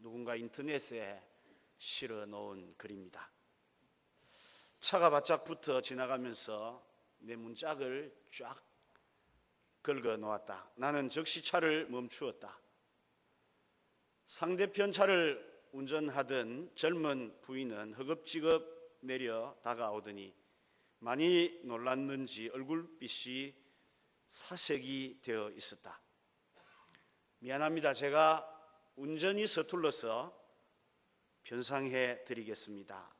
누군가 인터넷에 실어 놓은 글입니다. 차가 바짝 붙어 지나가면서 내 문짝을 쫙 긁어 놓았다. 나는 즉시 차를 멈추었다. 상대편 차를 운전하던 젊은 부인은 허겁지겁 내려 다가오더니 많이 놀랐는지 얼굴빛이 사색이 되어 있었다. 미안합니다. 제가 운전이 서툴러서 변상해 드리겠습니다.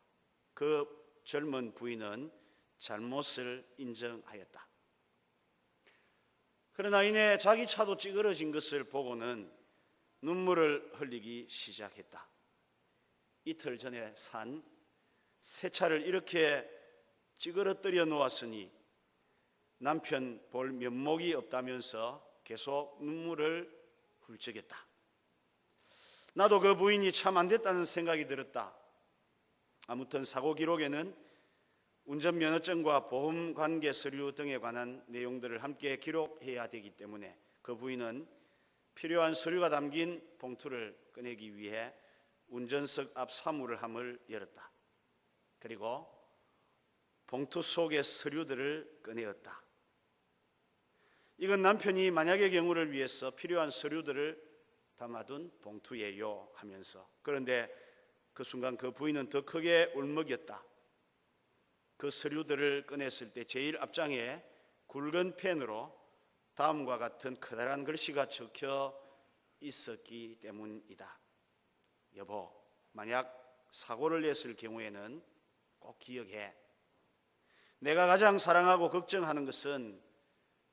그 젊은 부인은 잘못을 인정하였다. 그러나 이내 자기 차도 찌그러진 것을 보고는 눈물을 흘리기 시작했다. 이틀 전에 산 새 차를 이렇게 찌그러뜨려 놓았으니 남편 볼 면목이 없다면서 계속 눈물을 훌쩍였다. 나도 그 부인이 참 안 됐다는 생각이 들었다. 아무튼 사고 기록에는 운전면허증과 보험관계 서류 등에 관한 내용들을 함께 기록해야 되기 때문에 그 부인은 필요한 서류가 담긴 봉투를 꺼내기 위해 운전석 앞 사물함을 열었다. 그리고 봉투 속의 서류들을 꺼내었다. 이건 남편이 만약의 경우를 위해서 필요한 서류들을 담아둔 봉투예요 하면서, 그런데 그 순간 그 부인은 더 크게 울먹였다. 그 서류들을 꺼냈을 때 제일 앞장에 굵은 펜으로 다음과 같은 커다란 글씨가 적혀 있었기 때문이다. 여보, 만약 사고를 냈을 경우에는 꼭 기억해. 내가 가장 사랑하고 걱정하는 것은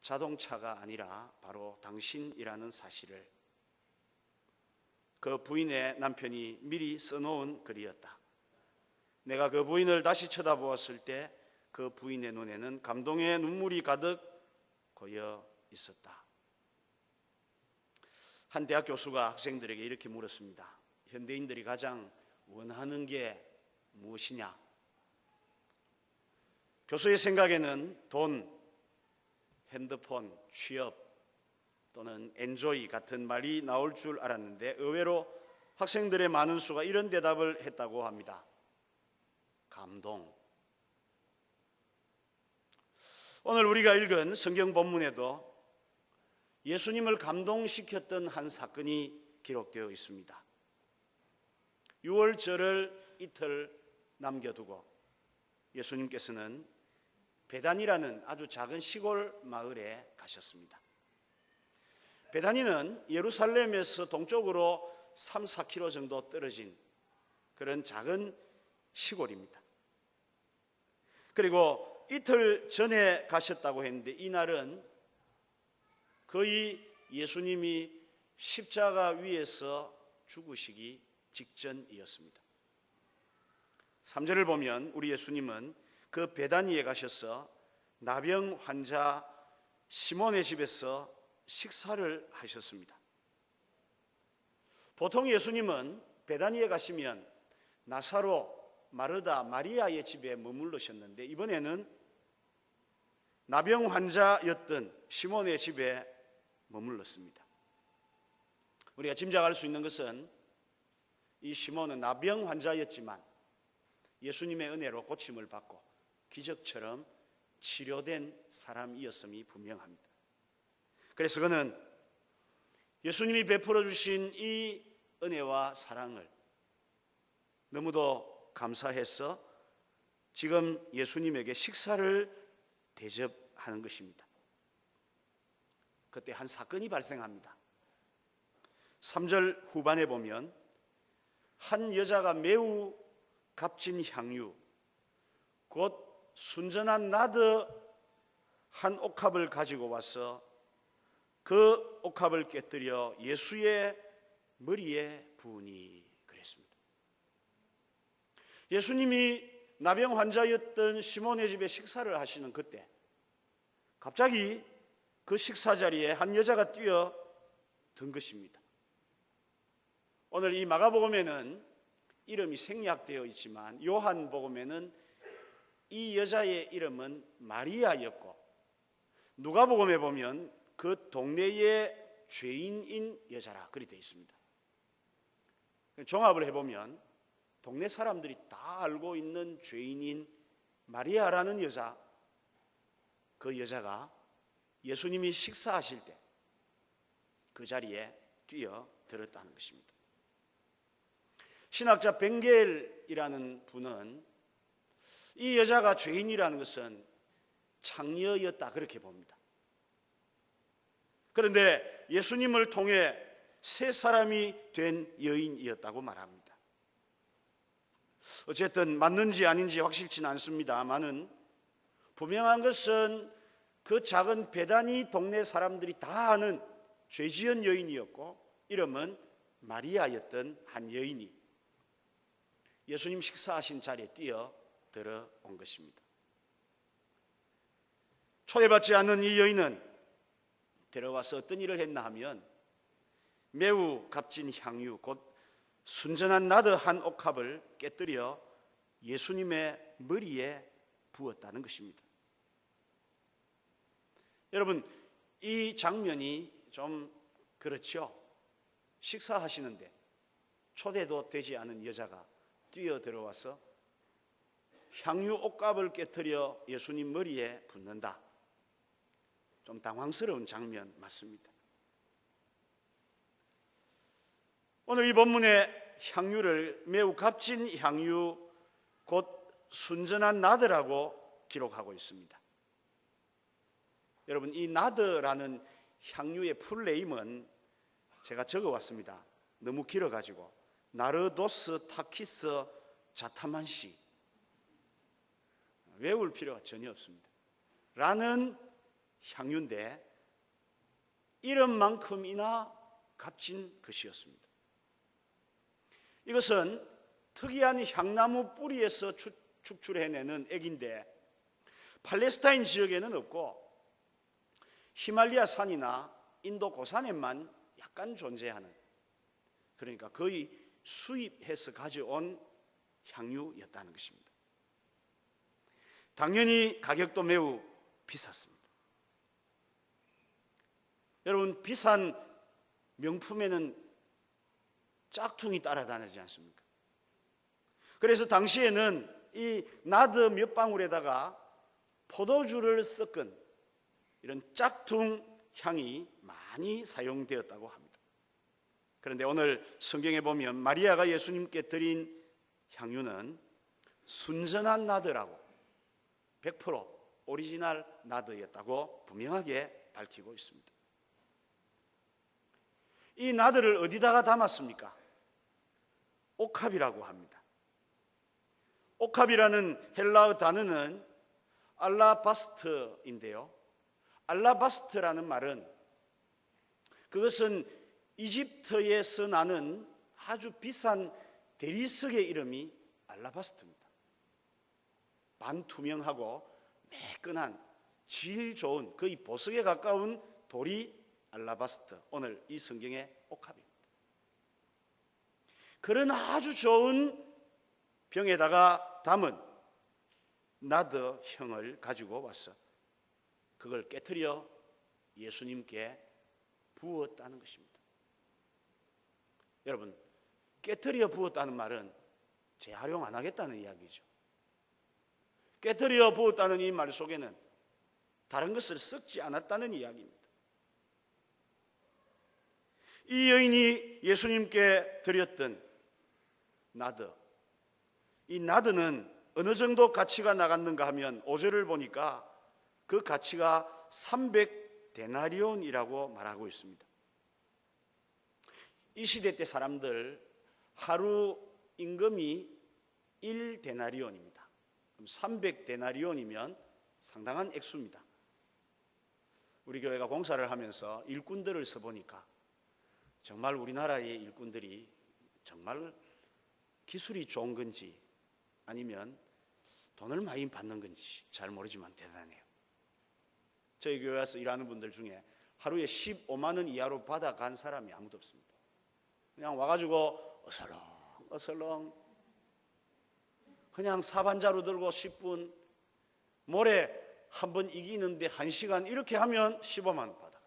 자동차가 아니라 바로 당신이라는 사실을. 그 부인의 남편이 미리 써놓은 글이었다. 내가 그 부인을 다시 쳐다보았을 때 그 부인의 눈에는 감동의 눈물이 가득 고여 있었다. 한 대학 교수가 학생들에게 이렇게 물었습니다. 현대인들이 가장 원하는 게 무엇이냐? 교수의 생각에는 돈, 핸드폰, 취업 또는 엔조이 같은 말이 나올 줄 알았는데 의외로 학생들의 많은 수가 이런 대답을 했다고 합니다. 감동. 오늘 우리가 읽은 성경 본문에도 예수님을 감동시켰던 한 사건이 기록되어 있습니다. 유월절을 이틀 남겨두고 예수님께서는 베다니라는 아주 작은 시골 마을에 가셨습니다. 베다니는 예루살렘에서 동쪽으로 3, 4km 정도 떨어진 그런 작은 시골입니다. 그리고 이틀 전에 가셨다고 했는데 이날은 거의 예수님이 십자가 위에서 죽으시기 직전이었습니다. 3절을 보면 우리 예수님은 그 베다니에 가셔서 나병 환자 시몬의 집에서 식사를 하셨습니다. 보통 예수님은 베다니에 가시면 나사로, 마르다, 마리아의 집에 머물르셨는데 이번에는 나병 환자였던 시몬의 집에 머물렀습니다. 우리가 짐작할 수 있는 것은 이 시몬은 나병 환자였지만 예수님의 은혜로 고침을 받고 기적처럼 치료된 사람이었음이 분명합니다. 그래서 그는 예수님이 베풀어 주신 이 은혜와 사랑을 너무도 감사해서 지금 예수님에게 식사를 대접하는 것입니다. 그때 한 사건이 발생합니다. 3절 후반에 보면 한 여자가 매우 값진 향유, 곧 순전한 나드 한 옥합을 가지고 와서 그 옥합을 깨뜨려 예수의 머리에 부으니 그랬습니다. 예수님이 나병 환자였던 시몬의 집에 식사를 하시는 그때 갑자기 그 식사 자리에 한 여자가 뛰어든 것입니다. 오늘 이 마가복음에는 이름이 생략되어 있지만 요한복음에는 이 여자의 이름은 마리아였고 누가복음에 보면 그 동네의 죄인인 여자라 그리 되어 있습니다. 종합을 해보면 동네 사람들이 다 알고 있는 죄인인 마리아라는 여자, 그 여자가 예수님이 식사하실 때 그 자리에 뛰어들었다는 것입니다. 신학자 벵겔이라는 분은 이 여자가 죄인이라는 것은 창녀였다 그렇게 봅니다. 그런데 예수님을 통해 새 사람이 된 여인이었다고 말합니다. 어쨌든 맞는지 아닌지 확실치는 않습니다만은 분명한 것은 그 작은 베다니 동네 사람들이 다 아는 죄지은 여인이었고 이름은 마리아였던 한 여인이 예수님 식사하신 자리에 뛰어들어 온 것입니다. 초대받지 않은 이 여인은 데려와서 어떤 일을 했나 하면 매우 값진 향유 곧 순전한 나드 한 옥합을 깨뜨려 예수님의 머리에 부었다는 것입니다. 여러분, 이 장면이 좀 그렇죠. 식사하시는데 초대도 되지 않은 여자가 뛰어 들어와서 향유 옥합을 깨뜨려 예수님 머리에 붓는다. 좀 당황스러운 장면 맞습니다. 오늘 이 본문의 향유를 매우 값진 향유 곧 순전한 나드라고 기록하고 있습니다. 여러분, 이 나드라는 향유의 풀네임은 제가 적어왔습니다. 너무 길어가지고 나르도스 타키스 자타만시, 외울 필요가 전혀 없습니다. 라는 향유인데 이름만큼이나 값진 것이었습니다. 이것은 특이한 향나무 뿌리에서 축출해내는 액인데 팔레스타인 지역에는 없고 히말리아 산이나 인도 고산에만 약간 존재하는, 그러니까 거의 수입해서 가져온 향유였다는 것입니다. 당연히 가격도 매우 비쌌습니다. 여러분, 비싼 명품에는 짝퉁이 따라다니지 않습니까? 그래서 당시에는 이 나드 몇 방울에다가 포도주를 섞은 이런 짝퉁 향이 많이 사용되었다고 합니다. 그런데 오늘 성경에 보면 마리아가 예수님께 드린 향유는 순전한 나드라고 100% 오리지널 나드였다고 분명하게 밝히고 있습니다. 이 나드를 어디다가 담았습니까? 옥합이라고 합니다. 옥합이라는 헬라어 단어는 알라바스트인데요. 알라바스트라는 말은 그것은 이집트에서 나는 아주 비싼 대리석의 이름이 알라바스트입니다. 반투명하고 매끈한 질 좋은 거의 보석에 가까운 돌이 알라바스트, 오늘 이 성경의 옥합입니다. 그런 아주 좋은 병에다가 담은 나드형을 가지고 와서 그걸 깨트려 예수님께 부었다는 것입니다. 여러분, 깨트려 부었다는 말은 재활용 안 하겠다는 이야기죠. 깨트려 부었다는 이 말 속에는 다른 것을 섞지 않았다는 이야기입니다. 이 여인이 예수님께 드렸던 나드, 이 나드는 어느 정도 가치가 나갔는가 하면 5절을 보니까 그 가치가 300데나리온이라고 말하고 있습니다. 이 시대 때 사람들 하루 임금이 1데나리온입니다. 그럼 300데나리온이면 상당한 액수입니다. 우리 교회가 공사를 하면서 일꾼들을 써보니까 정말 우리나라의 일꾼들이 정말 기술이 좋은 건지 아니면 돈을 많이 받는 건지 잘 모르지만 대단해요. 저희 교회에서 일하는 분들 중에 하루에 15만 원 이하로 받아간 사람이 아무도 없습니다. 그냥 와가지고 어설렁 그냥 사반자루 들고 10분, 모레 한 번 이기는데 1시간 이렇게 하면 15만 원 받아.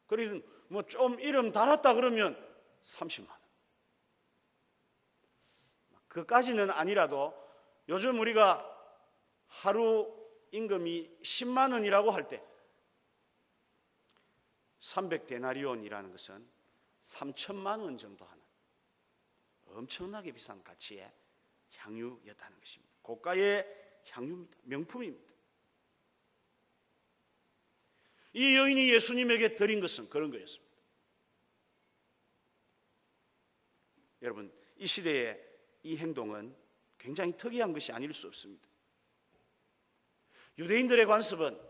그리고 뭐 좀 이름 달았다 그러면 30만 원. 그까지는 아니라도 요즘 우리가 하루 임금이 10만 원이라고 할 때 300데나리온이라는 것은 3천만 원 정도 하는 엄청나게 비싼 가치의 향유였다는 것입니다. 고가의 향유입니다. 명품입니다. 이 여인이 예수님에게 드린 것은 그런 거였습니다. 여러분, 이 시대에 이 행동은 굉장히 특이한 것이 아닐 수 없습니다. 유대인들의 관습은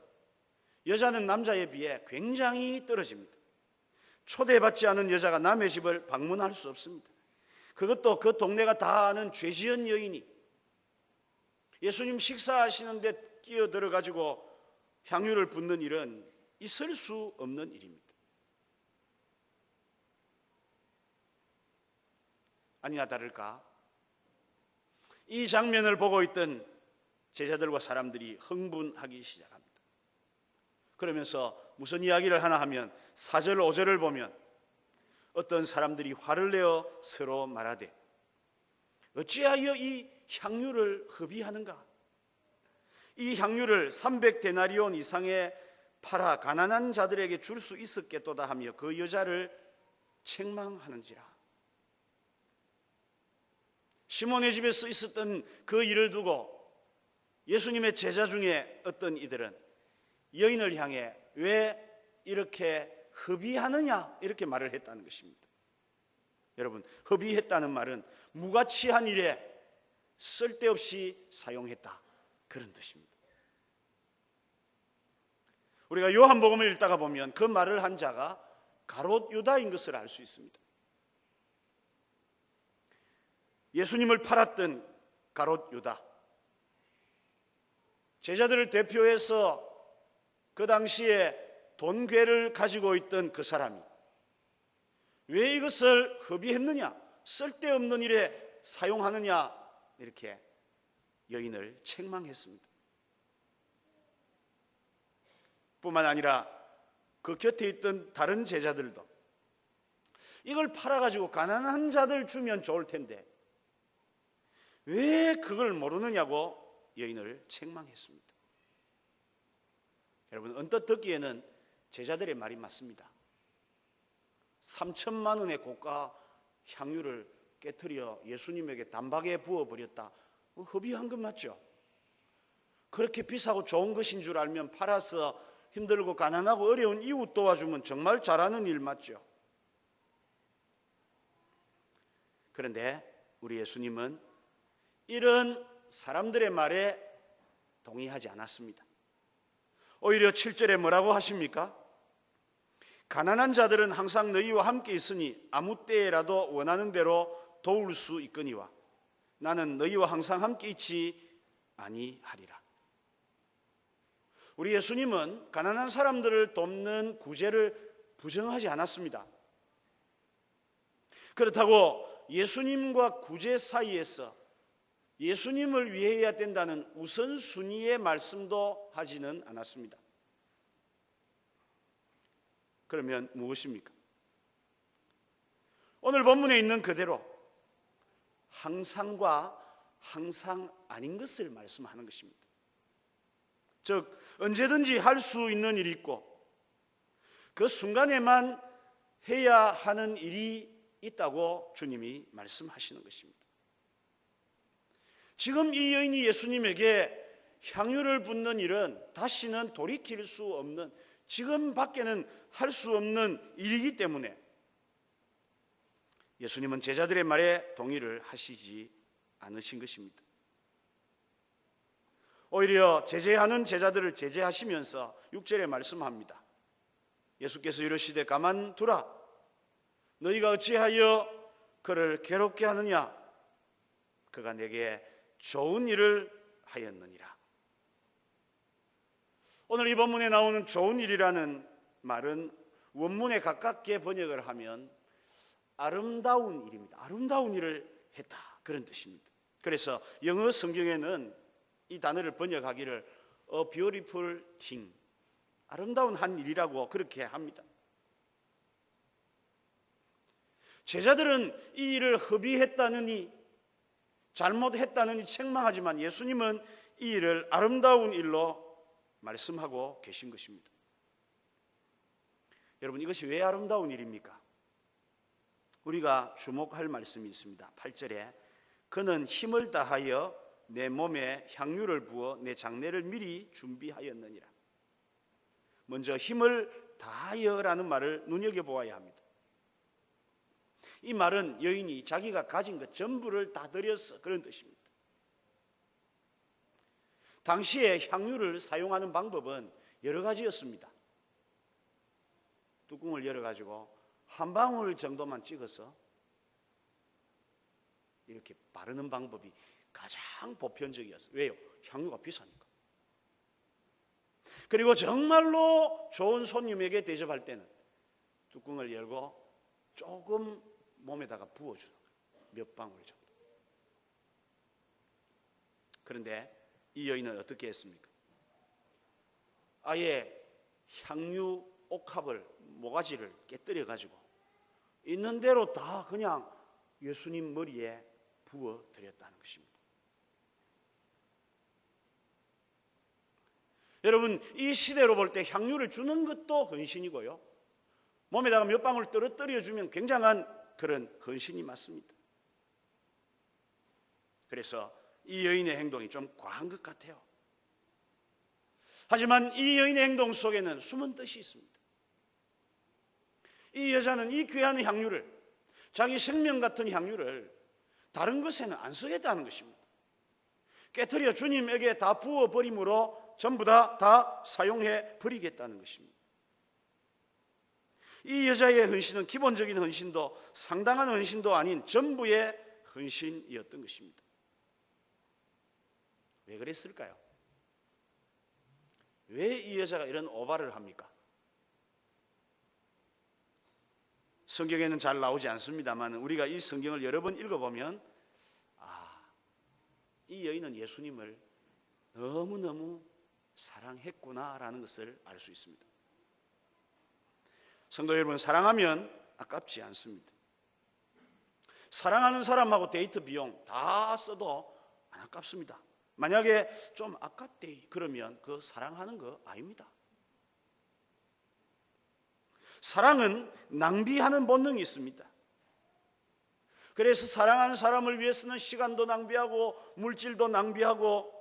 여자는 남자에 비해 굉장히 떨어집니다. 초대받지 않은 여자가 남의 집을 방문할 수 없습니다. 그것도 그 동네가 다 아는 죄지은 여인이 예수님 식사하시는데 끼어들어가지고 향유를 붓는 일은 있을 수 없는 일입니다. 아니나 다를까 이 장면을 보고 있던 제자들과 사람들이 흥분하기 시작합니다. 그러면서 무슨 이야기를 하나 하면 4절 5절을 보면 어떤 사람들이 화를 내어 서로 말하되 어찌하여 이 향유를 허비하는가? 이 향유를 300데나리온 이상에 팔아 가난한 자들에게 줄 수 있었겠도다 하며 그 여자를 책망하는지라. 시몬의 집에서 있었던 그 일을 두고 예수님의 제자 중에 어떤 이들은 여인을 향해 왜 이렇게 허비하느냐 이렇게 말을 했다는 것입니다. 여러분, 허비했다는 말은 무가치한 일에 쓸데없이 사용했다 그런 뜻입니다. 우리가 요한복음을 읽다가 보면 그 말을 한 자가 가롯 유다인 것을 알 수 있습니다. 예수님을 팔았던 가롯 유다, 제자들을 대표해서 그 당시에 돈괴를 가지고 있던 그 사람이 왜 이것을 허비했느냐, 쓸데없는 일에 사용하느냐 이렇게 여인을 책망했습니다. 뿐만 아니라 그 곁에 있던 다른 제자들도 이걸 팔아가지고 가난한 자들 주면 좋을 텐데 왜 그걸 모르느냐고 여인을 책망했습니다. 여러분, 언뜻 듣기에는 제자들의 말이 맞습니다. 3천만 원의 고가 향유를 깨트려 예수님에게 단박에 부어버렸다. 허비한 것 맞죠? 그렇게 비싸고 좋은 것인 줄 알면 팔아서 힘들고 가난하고 어려운 이웃 도와주면 정말 잘하는 일 맞죠? 그런데 우리 예수님은 이런 사람들의 말에 동의하지 않았습니다. 오히려 7절에 뭐라고 하십니까? 가난한 자들은 항상 너희와 함께 있으니 아무 때라도 원하는 대로 도울 수 있거니와 나는 너희와 항상 함께 있지 아니하리라. 우리 예수님은 가난한 사람들을 돕는 구제를 부정하지 않았습니다. 그렇다고 예수님과 구제 사이에서 예수님을 위해야 된다는 우선순위의 말씀도 하지는 않았습니다. 그러면 무엇입니까? 오늘 본문에 있는 그대로 항상과 항상 아닌 것을 말씀하는 것입니다. 즉 언제든지 할 수 있는 일이 있고 그 순간에만 해야 하는 일이 있다고 주님이 말씀하시는 것입니다. 지금 이 여인이 예수님에게 향유를 붓는 일은 다시는 돌이킬 수 없는, 지금 밖에는 할 수 없는 일이기 때문에 예수님은 제자들의 말에 동의를 하시지 않으신 것입니다. 오히려 제재하는 제자들을 제재하시면서 6절에 말씀합니다. 예수께서 이르시되 가만두라. 너희가 어찌하여 그를 괴롭게 하느냐? 그가 내게 좋은 일을 하였느니라. 오늘 이 본문에 나오는 좋은 일이라는 말은 원문에 가깝게 번역을 하면 아름다운 일입니다. 아름다운 일을 했다 그런 뜻입니다. 그래서 영어 성경에는 이 단어를 번역하기를 A beautiful thing, 아름다운 한 일이라고 그렇게 합니다. 제자들은 이 일을 허비했다느니 잘못했다느니 책망하지만 예수님은 이 일을 아름다운 일로 말씀하고 계신 것입니다. 여러분, 이것이 왜 아름다운 일입니까? 우리가 주목할 말씀이 있습니다. 8절에 그는 힘을 다하여 내 몸에 향유를 부어 내 장례를 미리 준비하였느니라. 먼저 힘을 다하여라는 말을 눈여겨보아야 합니다. 이 말은 여인이 자기가 가진 것 전부를 다 드렸어, 그런 뜻입니다. 당시에 향유를 사용하는 방법은 여러 가지였습니다. 뚜껑을 열어가지고 한 방울 정도만 찍어서 이렇게 바르는 방법이 가장 보편적이었어요. 왜요? 향유가 비싸니까. 그리고 정말로 좋은 손님에게 대접할 때는 뚜껑을 열고 조금 몸에다가 부어주는 거예요. 몇 방울 정도. 그런데 이 여인은 어떻게 했습니까? 아예 향유 옥합을, 모가지를 깨뜨려 가지고 있는 대로 다 그냥 예수님 머리에 부어 드렸다는 것입니다. 여러분, 이 시대로 볼 때 향유를 주는 것도 헌신이고요, 몸에다가 몇 방울 떨어뜨려 주면 굉장한 그런 헌신이 맞습니다. 그래서 이 여인의 행동이 좀 과한 것 같아요. 하지만 이 여인의 행동 속에는 숨은 뜻이 있습니다. 이 여자는 이 귀한 향유를, 자기 생명 같은 향유를 다른 것에는 안 쓰겠다는 것입니다. 깨트려 주님에게 다 부어버림으로 전부 다 사용해 버리겠다는 것입니다. 이 여자의 헌신은 기본적인 헌신도 상당한 헌신도 아닌 전부의 헌신이었던 것입니다. 왜 그랬을까요? 왜 이 여자가 이런 오바를 합니까? 성경에는 잘 나오지 않습니다만 우리가 이 성경을 여러 번 읽어보면 이 여인은 예수님을 너무너무 사랑했구나라는 것을 알 수 있습니다. 성도 여러분, 사랑하면 아깝지 않습니다. 사랑하는 사람하고 데이트 비용 다 써도 안 아깝습니다. 만약에 좀 아깝대 그러면 그 사랑하는 거 아닙니다. 사랑은 낭비하는 본능이 있습니다. 그래서 사랑하는 사람을 위해서는 시간도 낭비하고 물질도 낭비하고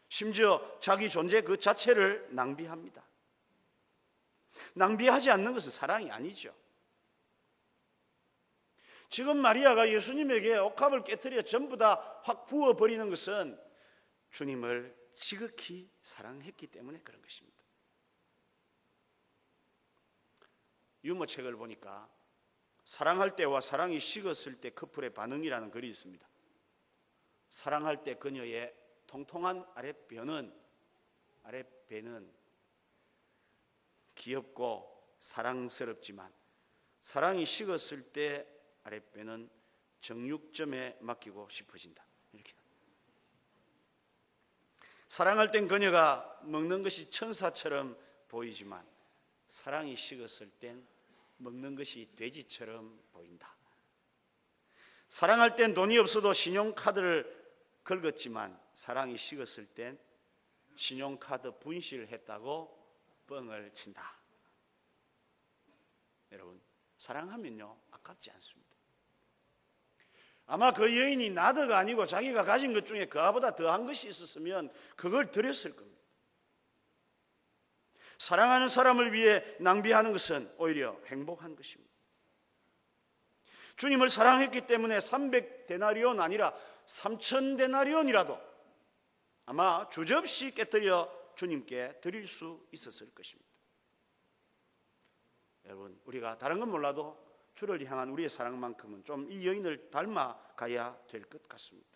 심지어 자기 존재 그 자체를 낭비합니다. 낭비하지 않는 것은 사랑이 아니죠. 지금 마리아가 예수님에게 옥합을 깨뜨려 전부 다 확 부어버리는 것은 주님을 지극히 사랑했기 때문에 그런 것입니다. 유머책을 보니까 사랑할 때와 사랑이 식었을 때 커플의 반응이라는 글이 있습니다. 사랑할 때 그녀의 통통한 아랫배는 귀엽고 사랑스럽지만 사랑이 식었을 때 아랫배는 정육점에 맡기고 싶어진다. 이렇게. 사랑할 땐 그녀가 먹는 것이 천사처럼 보이지만 사랑이 식었을 땐 먹는 것이 돼지처럼 보인다. 사랑할 땐 돈이 없어도 신용카드를 긁었지만 사랑이 식었을 땐 신용카드 분실했다고 뻥을 친다. 여러분, 사랑하면요 아깝지 않습니다. 아마 그 여인이 나더가 아니고 자기가 가진 것 중에 그보다 더한 것이 있었으면 그걸 드렸을 겁니다. 사랑하는 사람을 위해 낭비하는 것은 오히려 행복한 것입니다. 주님을 사랑했기 때문에 300데나리온 아니라 3000데나리온이라도 아마 주접시 깨뜨려 주님께 드릴 수 있었을 것입니다. 여러분, 우리가 다른 건 몰라도 주를 향한 우리의 사랑만큼은 좀 이 여인을 닮아가야 될 것 같습니다.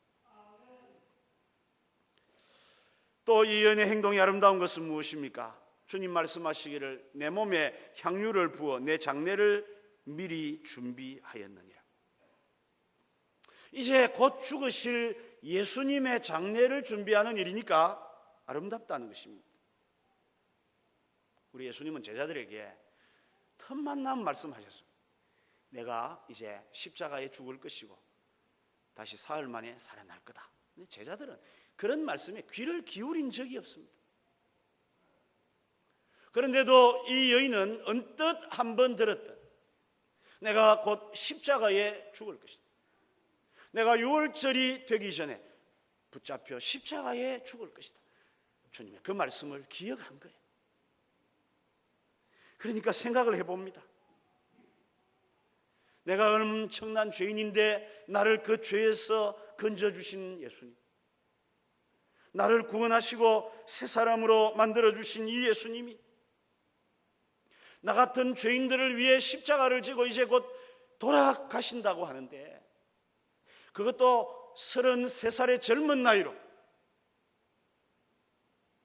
또 이 여인의 행동이 아름다운 것은 무엇입니까? 주님 말씀하시기를 내 몸에 향유를 부어 내 장례를 미리 준비하였느니라. 이제 곧 죽으실 예수님의 장례를 준비하는 일이니까 아름답다는 것입니다. 우리 예수님은 제자들에게 틈만 나면 말씀하셨습니다. 내가 이제 십자가에 죽을 것이고 다시 사흘 만에 살아날 거다. 제자들은 그런 말씀에 귀를 기울인 적이 없습니다. 그런데도 이 여인은 언뜻 한번 들었던, 내가 곧 십자가에 죽을 것이다, 내가 유월절이 되기 전에 붙잡혀 십자가에 죽을 것이다, 주님의 그 말씀을 기억한 거예요. 그러니까 생각을 해봅니다. 내가 엄청난 죄인인데 나를 그 죄에서 건져주신 예수님, 나를 구원하시고 새 사람으로 만들어주신 이 예수님이 나 같은 죄인들을 위해 십자가를 지고 이제 곧 돌아가신다고 하는데, 그것도 33살의 젊은 나이로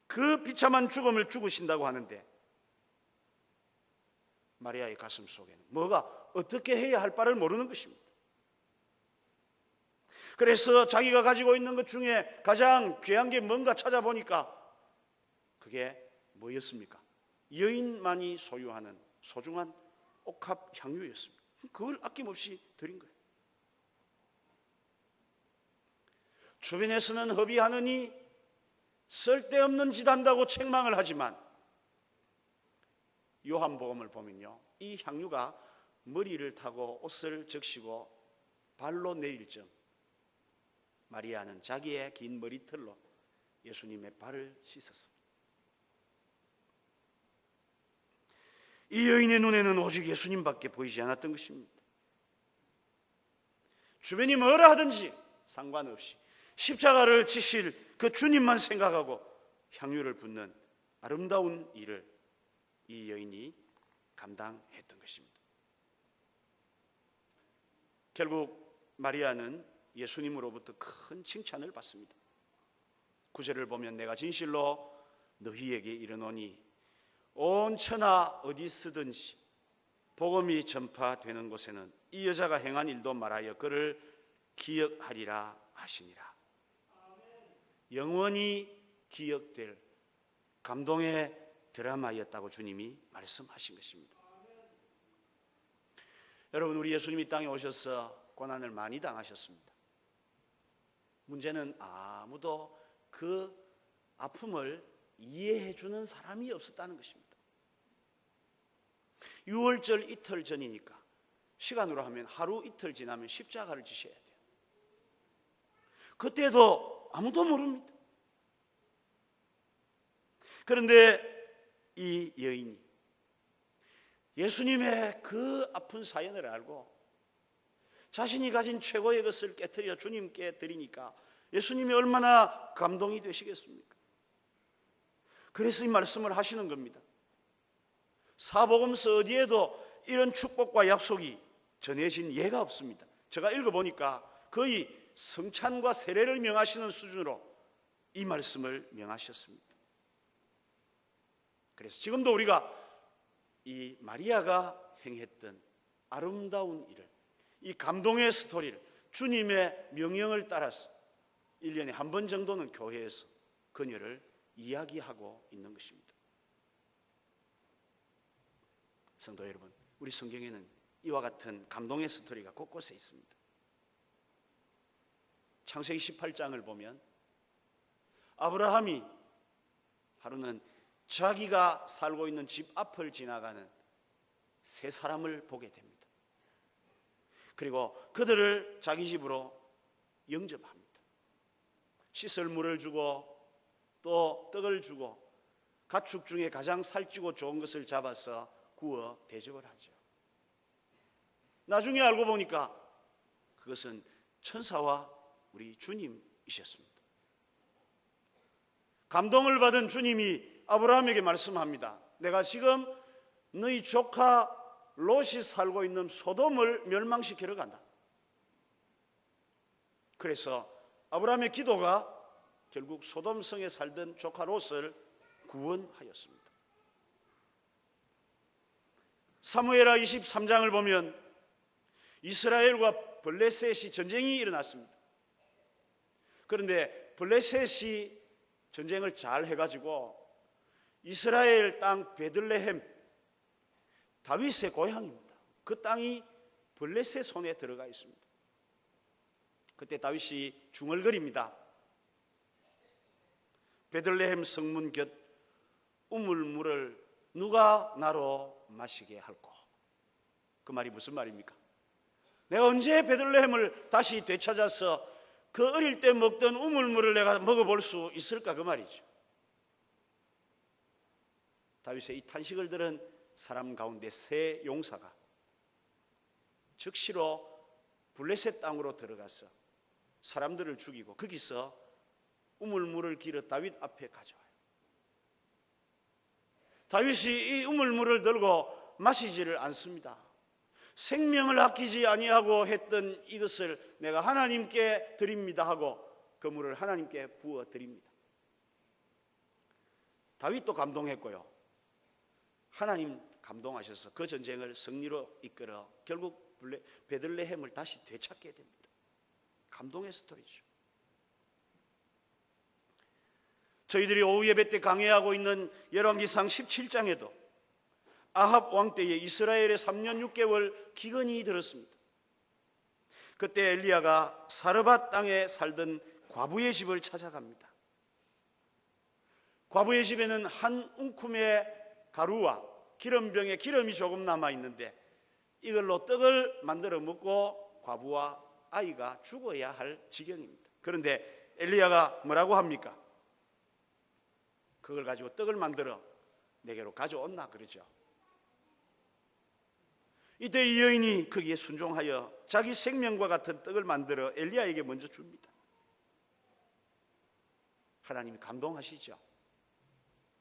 그 비참한 죽음을 죽으신다고 하는데, 마리아의 가슴 속에는 뭐가 어떻게 해야 할 바를 모르는 것입니다. 그래서 자기가 가지고 있는 것 중에 가장 귀한 게 뭔가 찾아보니까 그게 뭐였습니까? 여인만이 소유하는 소중한 옥합 향유였습니다. 그걸 아낌없이 드린 거예요. 주변에서는 허비하느니 쓸데없는 짓 한다고 책망을 하지만, 요한복음을 보면요, 이 향유가 머리를 타고 옷을 적시고 발로 내릴 점, 마리아는 자기의 긴 머리털로 예수님의 발을 씻었습니다. 이 여인의 눈에는 오직 예수님밖에 보이지 않았던 것입니다. 주변이 뭐라 하든지 상관없이 십자가를 지실 그 주님만 생각하고 향유를 붓는 아름다운 일을 이 여인이 감당했던 것입니다. 결국 마리아는 예수님으로부터 큰 칭찬을 받습니다. 9절을 보면 내가 진실로 너희에게 이르노니 온 천하 어디 쓰든지 복음이 전파되는 곳에는 이 여자가 행한 일도 말하여 그를 기억하리라 하시니라. 영원히 기억될 감동의 드라마였다고 주님이 말씀하신 것입니다. 여러분, 우리 예수님이 땅에 오셔서 고난을 많이 당하셨습니다. 문제는 아무도 그 아픔을 이해해 주는 사람이 없었다는 것입니다. 유월절 이틀 전이니까 시간으로 하면 하루 이틀 지나면 십자가를 지셔야 돼요. 그때도 아무도 모릅니다. 그런데 이 여인이 예수님의 그 아픈 사연을 알고 자신이 가진 최고의 것을 깨뜨려 주님께 드리니까 예수님이 얼마나 감동이 되시겠습니까? 그래서 이 말씀을 하시는 겁니다. 사복음서 어디에도 이런 축복과 약속이 전해진 예가 없습니다. 제가 읽어보니까 거의 성찬과 세례를 명하시는 수준으로 이 말씀을 명하셨습니다. 그래서 지금도 우리가 이 마리아가 행했던 아름다운 일을, 이 감동의 스토리를, 주님의 명령을 따라서 1년에 한 번 정도는 교회에서 그녀를 이야기하고 있는 것입니다. 성도 여러분, 우리 성경에는 이와 같은 감동의 스토리가 곳곳에 있습니다. 창세기 18장을 보면 아브라함이 하루는 자기가 살고 있는 집 앞을 지나가는 세 사람을 보게 됩니다. 그리고 그들을 자기 집으로 영접합니다. 씻을 물을 주고 또 떡을 주고 가축 중에 가장 살찌고 좋은 것을 잡아서 구워 대접을 하죠. 나중에 알고 보니까 그것은 천사와 우리 주님이셨습니다. 감동을 받은 주님이 아브라함에게 말씀합니다. 내가 지금 너희 조카 롯이 살고 있는 소돔을 멸망시키러 간다. 그래서 아브라함의 기도가 결국 소돔성에 살던 조카 롯을 구원하였습니다. 사무엘하 23장을 보면 이스라엘과 블레셋이 전쟁이 일어났습니다. 그런데 블레셋이 전쟁을 잘 해가지고 이스라엘 땅 베들레헴, 다윗의 고향입니다. 그 땅이 블레셋 손에 들어가 있습니다. 그때 다윗이 중얼거립니다. 베들레헴 성문 곁 우물물을 누가 나로 마시게 할꼬. 그 말이 무슨 말입니까? 내가 언제 베들레헴을 다시 되찾아서 그 어릴 때 먹던 우물물을 내가 먹어볼 수 있을까, 그 말이죠. 다윗의 이 탄식을 들은 사람 가운데 세 용사가 즉시로 블레셋 땅으로 들어가서 사람들을 죽이고 거기서 우물물을 길어 다윗 앞에 가져와요. 다윗이 이 우물물을 들고 마시지를 않습니다. 생명을 아끼지 아니하고 했던 이것을 내가 하나님께 드립니다 하고 그 물을 하나님께 부어 드립니다. 다윗도 감동했고요, 하나님 감동하셔서 그 전쟁을 승리로 이끌어 결국 베들레헴을 다시 되찾게 됩니다. 감동의 스토리죠. 저희들이 오후 예배 때 강해하고 있는 열왕기상 17장에도 아합 왕 때에 이스라엘의 3년 6개월 기근이 들었습니다. 그때 엘리야가 사르밧 땅에 살던 과부의 집을 찾아갑니다. 과부의 집에는 한 움큼의 가루와 기름병에 기름이 조금 남아 있는데 이걸로 떡을 만들어 먹고 과부와 아이가 죽어야 할 지경입니다. 그런데 엘리야가 뭐라고 합니까? 그걸 가지고 떡을 만들어 내게로 가져온나 그러죠. 이때 이 여인이 거기에 순종하여 자기 생명과 같은 떡을 만들어 엘리야에게 먼저 줍니다. 하나님이 감동하시죠.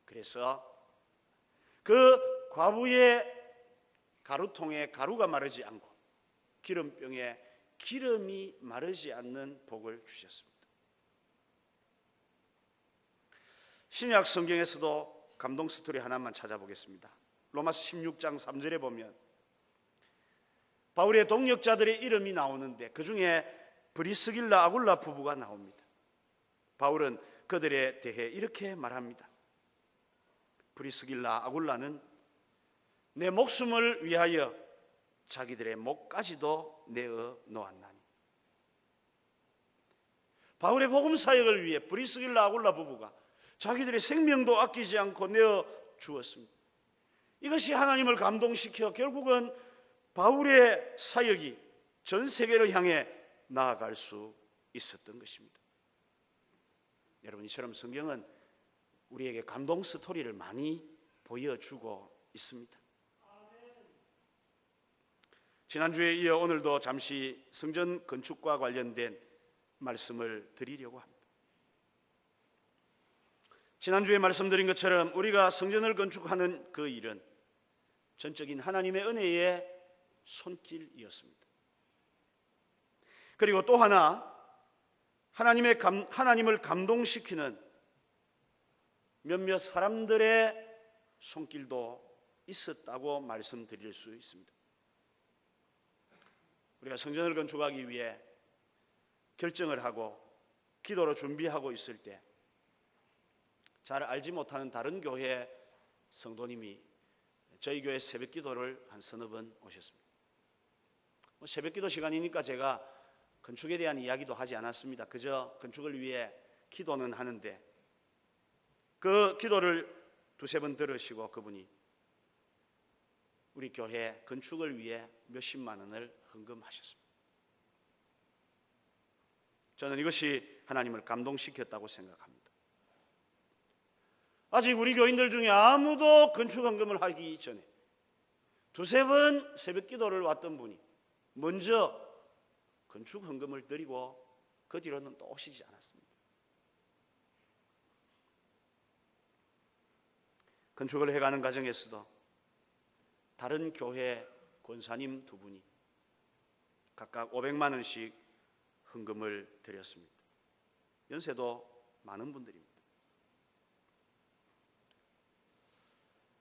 그래서 그 과부의 가루통에 가루가 마르지 않고 기름병에 기름이 마르지 않는 복을 주셨습니다. 신약 성경에서도 감동 스토리 하나만 찾아보겠습니다. 로마서 16장 3절에 보면 바울의 동역자들의 이름이 나오는데 그 중에 브리스길라 아굴라 부부가 나옵니다. 바울은 그들에 대해 이렇게 말합니다. 브리스길라 아굴라는 내 목숨을 위하여 자기들의 목까지도 내어 놓았나니. 바울의 복음 사역을 위해 브리스길라 아굴라 부부가 자기들의 생명도 아끼지 않고 내어 주었습니다. 이것이 하나님을 감동시켜 결국은 바울의 사역이 전 세계를 향해 나아갈 수 있었던 것입니다. 여러분, 이처럼 성경은 우리에게 감동 스토리를 많이 보여주고 있습니다. 지난주에 이어 오늘도 잠시 성전 건축과 관련된 말씀을 드리려고 합니다. 지난주에 말씀드린 것처럼 우리가 성전을 건축하는 그 일은 전적인 하나님의 은혜의 손길이었습니다. 그리고 또 하나 하나님을 감동시키는 몇몇 사람들의 손길도 있었다고 말씀드릴 수 있습니다. 우리가 성전을 건축하기 위해 결정을 하고 기도로 준비하고 있을 때 잘 알지 못하는 다른 교회 성도님이 저희 교회 새벽 기도를 한 서너 번 오셨습니다. 새벽 기도 시간이니까 제가 건축에 대한 이야기도 하지 않았습니다. 그저 건축을 위해 기도는 하는데 그 기도를 두세 번 들으시고 그분이 우리 교회 건축을 위해 몇십만 원을 헌금하셨습니다. 저는 이것이 하나님을 감동시켰다고 생각합니다. 아직 우리 교인들 중에 아무도 건축 헌금을 하기 전에 두세 번 새벽 기도를 왔던 분이 먼저 건축 헌금을 드리고 그 뒤로는 또 오시지 않았습니다. 건축을 해가는 과정에서도 다른 교회 권사님 두 분이 각각 500만 원씩 헌금을 드렸습니다. 연세도 많은 분들입니다.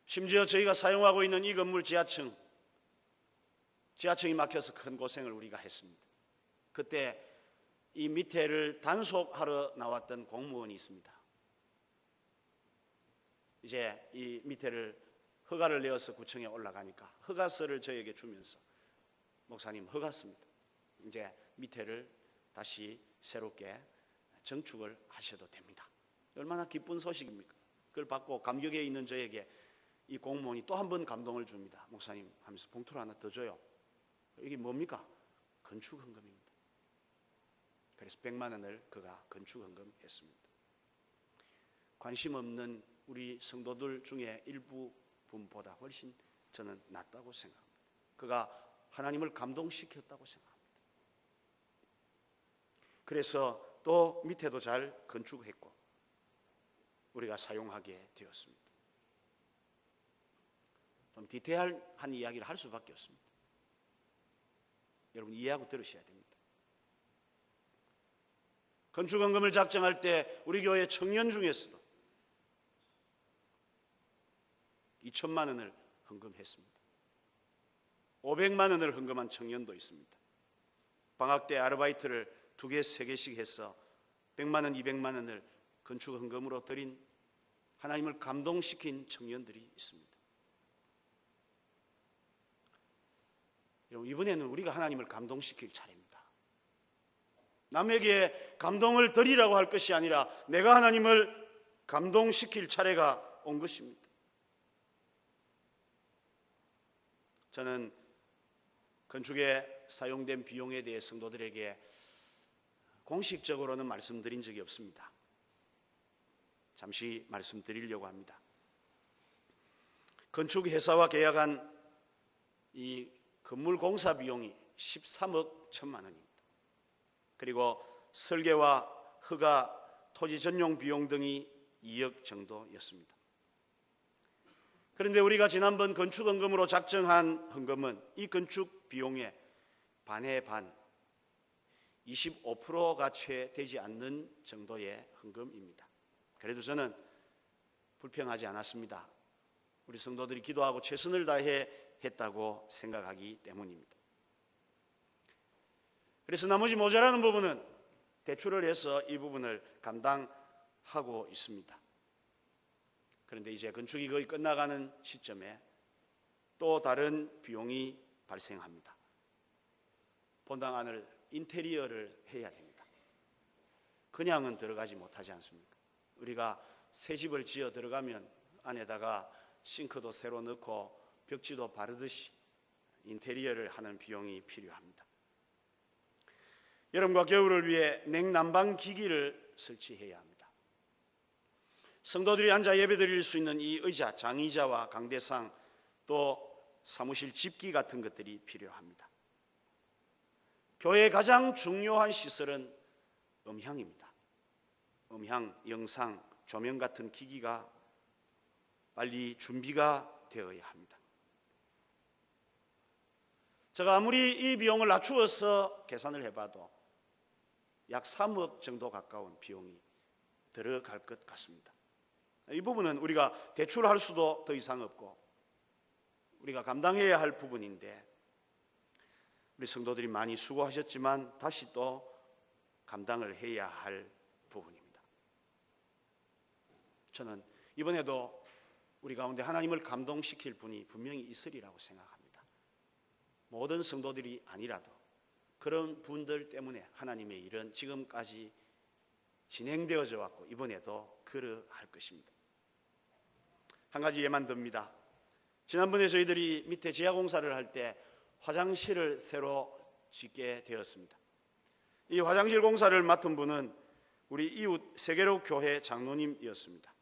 심지어 저희가 사용하고 있는 이 건물 지하층이 막혀서 큰 고생을 우리가 했습니다. 그때 이 밑에를 단속하러 나왔던 공무원이 있습니다. 이제 이 밑에를 허가를 내어서 구청에 올라가니까 허가서를 저에게 주면서 목사님 허갔습니다. 이제 밑에를 다시 새롭게 정축을 하셔도 됩니다. 얼마나 기쁜 소식입니까? 그걸 받고 감격에 있는 저에게 이 공무원이 또 한 번 감동을 줍니다. 목사님 하면서 봉투를 하나 더 줘요. 이게 뭡니까? 건축헌금입니다. 그래서 100만 원을 그가 건축헌금했습니다. 관심 없는 우리 성도들 중에 일부 분보다 훨씬 저는 낫다고 생각합니다. 그가 하나님을 감동시켰다고 생각합니다. 그래서 또 밑에도 잘 건축했고 우리가 사용하게 되었습니다. 좀 디테일한 이야기를 할 수밖에 없습니다. 여러분 이해하고 들으셔야 됩니다. 건축헌금을 작정할 때 우리 교회 청년 중에서도 2천만 원을 헌금했습니다. 500만 원을 헌금한 청년도 있습니다. 방학 때 아르바이트를 2개, 3개씩 해서 100만 원, 200만 원을 건축헌금으로 드린 하나님을 감동시킨 청년들이 있습니다. 여러분 이번에는 우리가 하나님을 감동시킬 차례입니다. 남에게 감동을 드리라고 할 것이 아니라 내가 하나님을 감동시킬 차례가 온 것입니다. 저는 건축에 사용된 비용에 대해 성도들에게 공식적으로는 말씀드린 적이 없습니다. 잠시 말씀드리려고 합니다. 건축회사와 계약한 이 건물 공사 비용이 13억 1천만 원입니다. 그리고 설계와 허가, 토지 전용 비용 등이 2억 정도였습니다. 그런데 우리가 지난번 건축헌금으로 작정한 헌금은 이 건축 비용의 반의 반, 25%가 채 되지 않는 정도의 헌금입니다. 그래도 저는 불평하지 않았습니다. 우리 성도들이 기도하고 최선을 다해 했다고 생각하기 때문입니다. 그래서 나머지 모자라는 부분은 대출을 해서 이 부분을 감당하고 있습니다. 그런데 이제 건축이 거의 끝나가는 시점에 또 다른 비용이 발생합니다. 본당 안을 인테리어를 해야 됩니다. 그냥은 들어가지 못하지 않습니까? 우리가 새 집을 지어 들어가면 안에다가 싱크도 새로 넣고 벽지도 바르듯이 인테리어를 하는 비용이 필요합니다. 여름과 겨울을 위해 냉난방 기기를 설치해야 합니다. 성도들이 앉아 예배드릴 수 있는 이 의자, 장의자와 강대상, 또 사무실 집기 같은 것들이 필요합니다. 교회의 가장 중요한 시설은 음향입니다. 음향, 영상, 조명 같은 기기가 빨리 준비가 되어야 합니다. 제가 아무리 이 비용을 낮추어서 계산을 해봐도 약 3억 정도 가까운 비용이 들어갈 것 같습니다. 이 부분은 우리가 대출할 수도 더 이상 없고 우리가 감당해야 할 부분인데 우리 성도들이 많이 수고하셨지만 다시 또 감당을 해야 할 부분입니다. 저는 이번에도 우리 가운데 하나님을 감동시킬 분이 분명히 있으리라고 생각합니다. 모든 성도들이 아니라도 그런 분들 때문에 하나님의 일은 지금까지 진행되어져 왔고 이번에도 그러할 것입니다. 한 가지 예만 듭니다. 지난번에 저희들이 밑에 지하공사를 할 때 화장실을 새로 짓게 되었습니다. 이 화장실 공사를 맡은 분은 우리 이웃 세계로 교회 장로님이었습니다.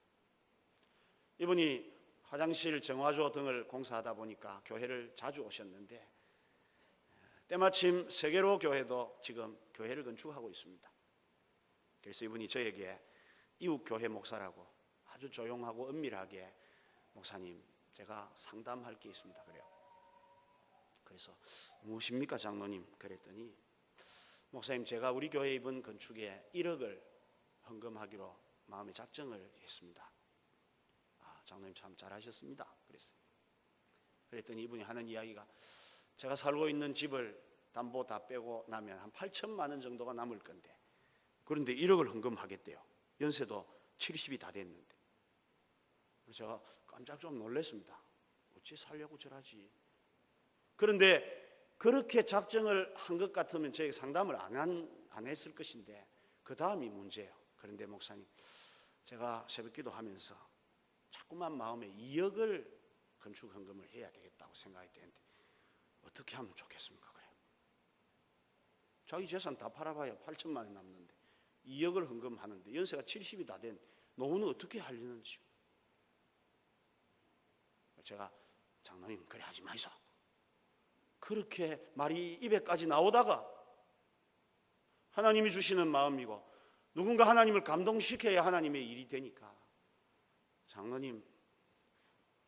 이분이 화장실 정화조 등을 공사하다 보니까 교회를 자주 오셨는데 때마침 세계로 교회도 지금 교회를 건축하고 있습니다. 그래서 이분이 저에게 이웃 교회 목사라고 아주 조용하고 은밀하게 목사님 제가 상담할 게 있습니다. 그래요. 그래서 무엇입니까 장로님? 그랬더니 목사님 제가 우리 교회 이번 건축에 1억을 헌금하기로 마음에 작정을 했습니다. 아 장로님 참 잘하셨습니다. 그랬어요. 그랬더니 이분이 하는 이야기가 제가 살고 있는 집을 담보 다 빼고 나면 한 8천만 원 정도가 남을 건데 그런데 1억을 헌금하겠대요. 연세도 70이 다 됐는데. 그래서 제가 깜짝 좀 놀랐습니다. 어찌 살려고 저러지? 그런데 그렇게 작정을 한 것 같으면 저에게 상담을 안 했을 것인데 그 다음이 문제예요. 그런데 목사님, 제가 새벽기도 하면서 자꾸만 마음에 2억을 건축 헌금을 해야 되겠다고 생각이 되는데 어떻게 하면 좋겠습니까? 그래요. 자기 재산 다 팔아봐야 8천만 원 남는데 2억을 헌금하는데 연세가 70이 다 된 노후는 어떻게 하려는지요? 제가 장로님 그래 하지 마이소. 그렇게 말이 입에까지 나오다가 하나님이 주시는 마음이고 누군가 하나님을 감동시켜야 하나님의 일이 되니까 장로님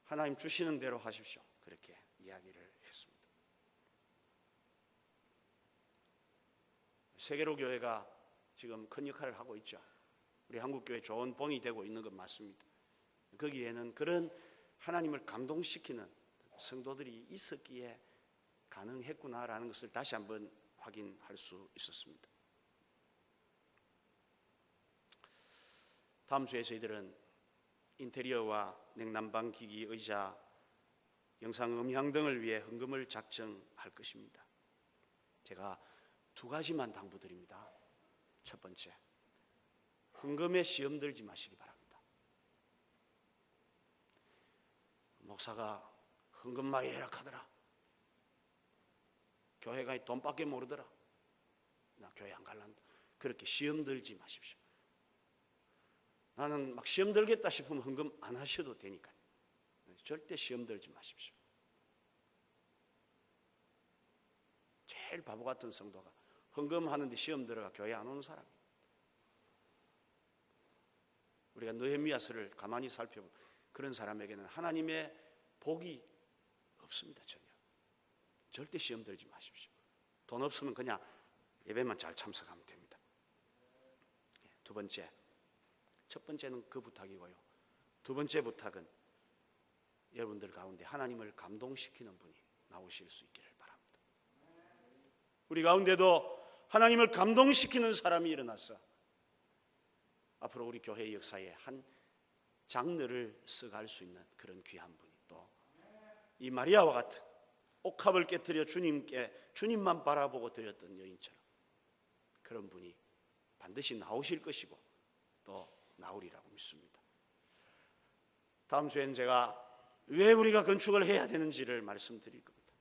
하나님 주시는 대로 하십시오. 그렇게 이야기를 했습니다. 세계로 교회가 지금 큰 역할을 하고 있죠. 우리 한국교회 좋은 본이 되고 있는 건 맞습니다. 거기에는 그런 하나님을 감동시키는 성도들이 있었기에 가능했구나라는 것을 다시 한번 확인할 수 있었습니다. 다음 주에 저희들은 인테리어와 냉난방 기기, 의자, 영상 음향 등을 위해 헌금을 작정할 것입니다. 제가 2가지만 당부드립니다. 첫 번째, 헌금에 시험 들지 마시기 바랍니다. 목사가 헌금 많이 해라 하더라. 교회가 돈밖에 모르더라. 나 교회 안 갈란다. 그렇게 시험 들지 마십시오. 나는 막 시험 들겠다 싶으면 헌금 안 하셔도 되니까요. 절대 시험 들지 마십시오. 제일 바보 같은 성도가 헌금하는데 시험 들어가 교회 안 오는 사람이에요. 우리가 느헤미야서를 가만히 살펴보면 그런 사람에게는 하나님의 복이 없습니다. 전혀. 절대 시험 들지 마십시오. 돈 없으면 그냥 예배만 잘 참석하면 됩니다. 두 번째, 첫 번째는 그 부탁이고요. 두 번째 부탁은 여러분들 가운데 하나님을 감동시키는 분이 나오실 수 있기를 바랍니다. 우리 가운데도 하나님을 감동시키는 사람이 일어나서 앞으로 우리 교회의 역사에 한 장르를 써갈 수 있는 그런 귀한 분이 또 이 마리아와 같은 옥합을 깨뜨려 주님만 바라보고 드렸던 여인처럼 그런 분이 반드시 나오실 것이고 또 나오리라고 믿습니다. 다음 주에는 제가 왜 우리가 건축을 해야 되는지를 말씀드릴 겁니다.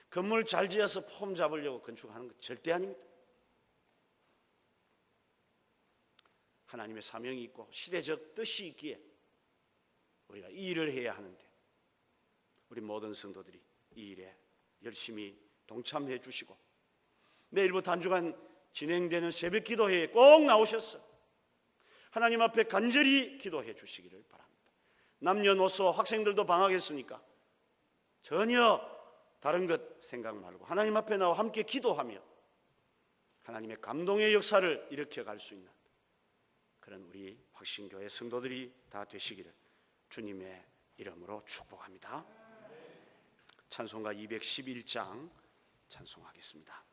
건물 잘 지어서 폼 잡으려고 건축하는 것 절대 아닙니다. 하나님의 사명이 있고 시대적 뜻이 있기에 우리가 이 일을 해야 하는데 우리 모든 성도들이 이 일에 열심히 동참해 주시고 내일부터 한 주간 진행되는 새벽 기도회에 꼭 나오셔서 하나님 앞에 간절히 기도해 주시기를 바랍니다. 남녀노소 학생들도 방학했으니까 전혀 다른 것 생각 말고 하나님 앞에 나와 함께 기도하며 하나님의 감동의 역사를 일으켜 갈 수 있는 그런 우리 확신교회 성도들이 다 되시기를 주님의 이름으로 축복합니다. 찬송가 211장 찬송하겠습니다.